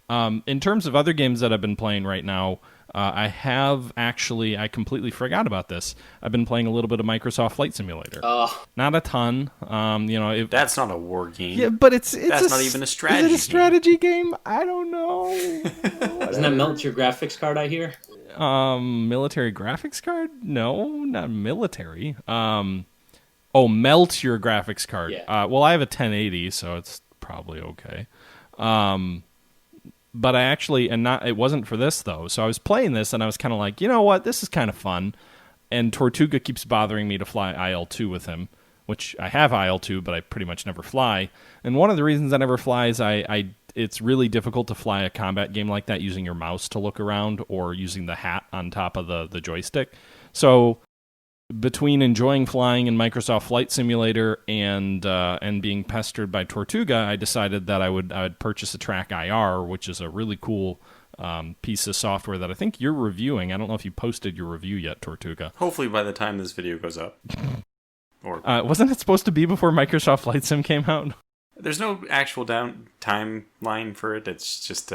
In terms of other games that I've been playing right now, I completely forgot about this. I've been playing a little bit of Microsoft Flight Simulator. Not a ton. That's not a war game. Yeah, but that's not even a strategy. Is it a strategy game? I don't know. Doesn't that melt your graphics card, I hear? Military graphics card? No, not military. Melt your graphics card. Yeah. Well, I have a 1080, so it's probably okay. But it wasn't for this though. So I was playing this and I was kind of like, you know what, this is kind of fun. And Tortuga keeps bothering me to fly IL-2 with him, which I have IL-2, but I pretty much never fly. And one of the reasons I never fly is it's really difficult to fly a combat game like that using your mouse to look around or using the hat on top of the joystick. So between enjoying flying in Microsoft Flight Simulator and being pestered by Tortuga, I decided that I would purchase a Track IR, which is a really cool piece of software that I think you're reviewing. I don't know if you posted your review yet, Tortuga. Hopefully by the time this video goes up. Or wasn't it supposed to be before Microsoft Flight Sim came out? There's no actual timeline for it. It's just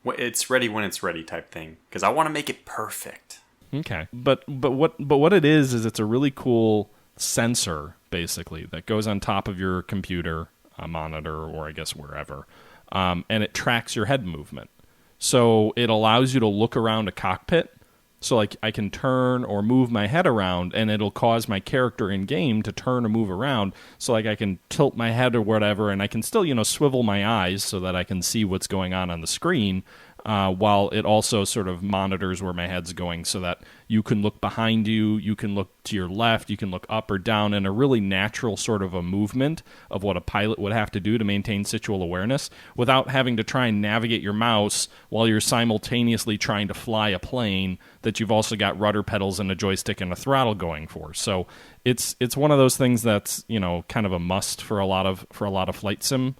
it's ready when it's ready type thing. Because I want to make it perfect. Okay, but what it is it's a really cool sensor basically that goes on top of your computer monitor or I guess wherever, and it tracks your head movement. So it allows you to look around a cockpit. So like I can turn or move my head around, and it'll cause my character in game to turn or move around. So like I can tilt my head or whatever, and I can still swivel my eyes so that I can see what's going on the screen. While it also sort of monitors where my head's going so that you can look behind you, you can look to your left, you can look up or down in a really natural sort of a movement of what a pilot would have to do to maintain situal awareness without having to try and navigate your mouse while you're simultaneously trying to fly a plane that you've also got rudder pedals and a joystick and a throttle going for. So it's one of those things that's, kind of a must for a lot of flight sim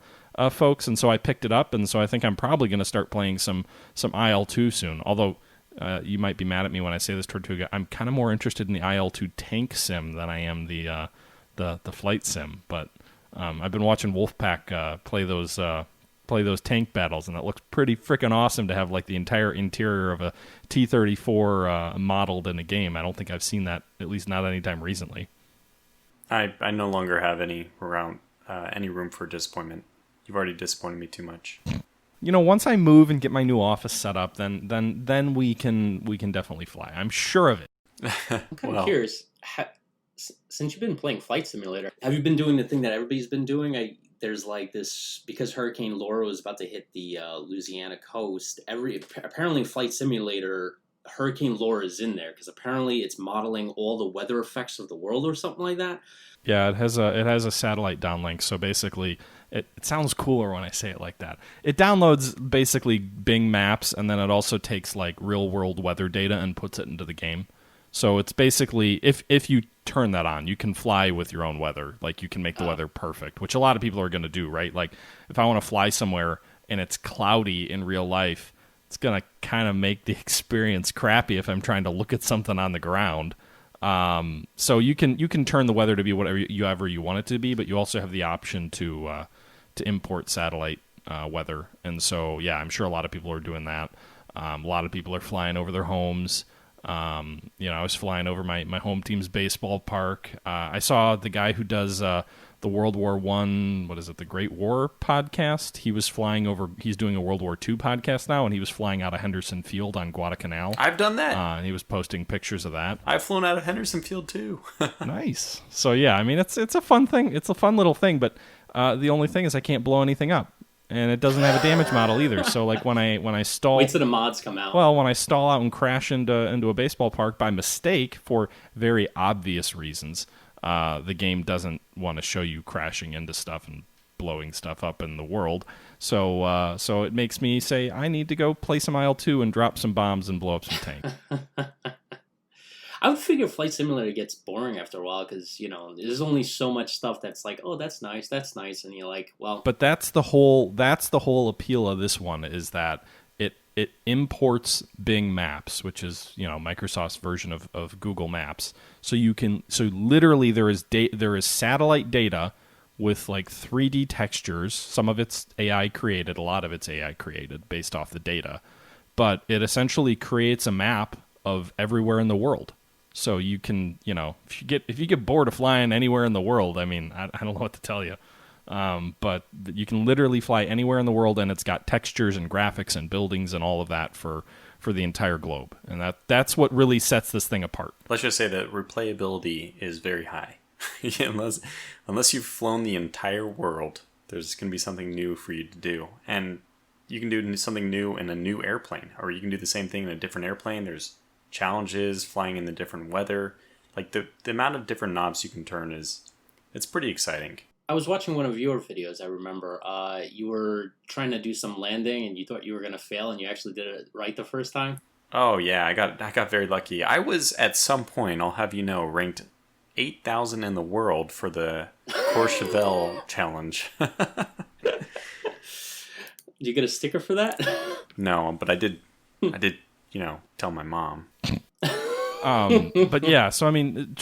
folks, and so I picked it up, and so I think I'm probably going to start playing some IL-2 soon. Although you might be mad at me when I say this, Tortuga, I'm kind of more interested in the IL-2 tank sim than I am the flight sim. But I've been watching Wolfpack play those tank battles, and it looks pretty freaking awesome to have like the entire interior of a T-34 modeled in a game. I don't think I've seen that, at least not anytime recently. I no longer have any room for disappointment. You've already disappointed me too much. Once I move and get my new office set up, then we can definitely fly. I'm sure of it. I'm kind of curious. Since you've been playing Flight Simulator, have you been doing the thing that everybody's been doing? There's like this, because Hurricane Laura was about to hit the Louisiana coast. Apparently, Flight Simulator, Hurricane Laura is in there because apparently it's modeling all the weather effects of the world or something like that. Yeah, it has a satellite downlink, so basically it sounds cooler when I say it like that. It downloads basically Bing Maps, and then it also takes like real world weather data and puts it into the game. So it's basically, if you turn that on, you can fly with your own weather. Like you can make the weather perfect, which a lot of people are going to do, right? Like if I want to fly somewhere and it's cloudy in real life, it's going to kind of make the experience crappy if I'm trying to look at something on the ground. So you can turn the weather to be whatever you want it to be, but you also have the option to import satellite weather. And so, yeah, I'm sure a lot of people are doing that. A lot of people are flying over their homes. I was flying over my home team's baseball park. I saw the guy who does the World War I, the Great War podcast. He was flying over, he's doing a World War II podcast now, and he was flying out of Henderson Field on Guadalcanal. I've done that. And he was posting pictures of that. I've flown out of Henderson Field too. Nice. So yeah, I mean, it's a fun thing. It's a fun little thing, but the only thing is I can't blow anything up. And it doesn't have a damage model either. So like when I stall, wait till the mods come out. Well, when I stall out and crash into a baseball park by mistake for very obvious reasons, the game doesn't want to show you crashing into stuff and blowing stuff up in the world. So it makes me say I need to go play some IL-2 and drop some bombs and blow up some tank. I would figure Flight Simulator gets boring after a while because, there's only so much stuff that's like, oh, that's nice, and you're like, well. But that's the whole appeal of this one, is that it imports Bing Maps, which is, Microsoft's version of Google Maps. So literally there is satellite data with like 3D textures. Some of it's AI created, a lot of it's AI created based off the data. But it essentially creates a map of everywhere in the world. So you can, if you get bored of flying anywhere in the world, I mean, I don't know what to tell you. But you can literally fly anywhere in the world, and it's got textures and graphics and buildings and all of that for the entire globe. And that's what really sets this thing apart. Let's just say that replayability is very high. unless you've flown the entire world, there's going to be something new for you to do. And you can do something new in a new airplane, or you can do the same thing in a different airplane. There's challenges flying in the different weather. Like the amount of different knobs you can turn it's pretty exciting. I was watching one of your videos, I remember. You were trying to do some landing and you thought you were going to fail, and you actually did it right the first time. Oh yeah, I got very lucky. I was at some point, I'll have you know, ranked 8,000 in the world for the Courchevel challenge. Did you get a sticker for that? No, but I did, tell my mom. But yeah, so I mean,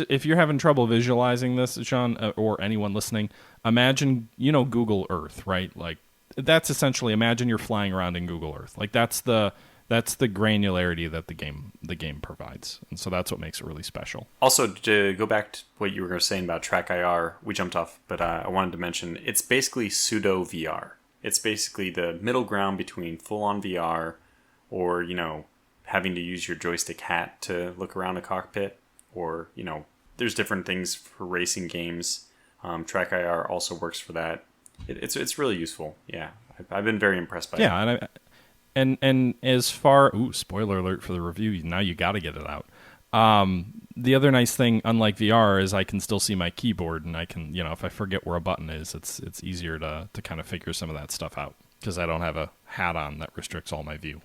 if you're having trouble visualizing this, Sean, or anyone listening, imagine, Google Earth, right? Like, that's essentially, imagine you're flying around in Google Earth. Like, that's the granularity that the game provides, and so that's what makes it really special. Also, to go back to what you were saying about Track IR, we jumped off, but I wanted to mention it's basically pseudo VR. It's basically the middle ground between full-on VR, or having to use your joystick hat to look around a cockpit, or there's different things for racing games. Track IR also works for that. It's really useful. Yeah, I've been very impressed by it. Yeah, and as far spoiler alert for the review, now you got to get it out. The other nice thing, unlike VR, is I can still see my keyboard, and I can, if I forget where a button is, it's easier to kind of figure some of that stuff out, because I don't have a hat on that restricts all my view.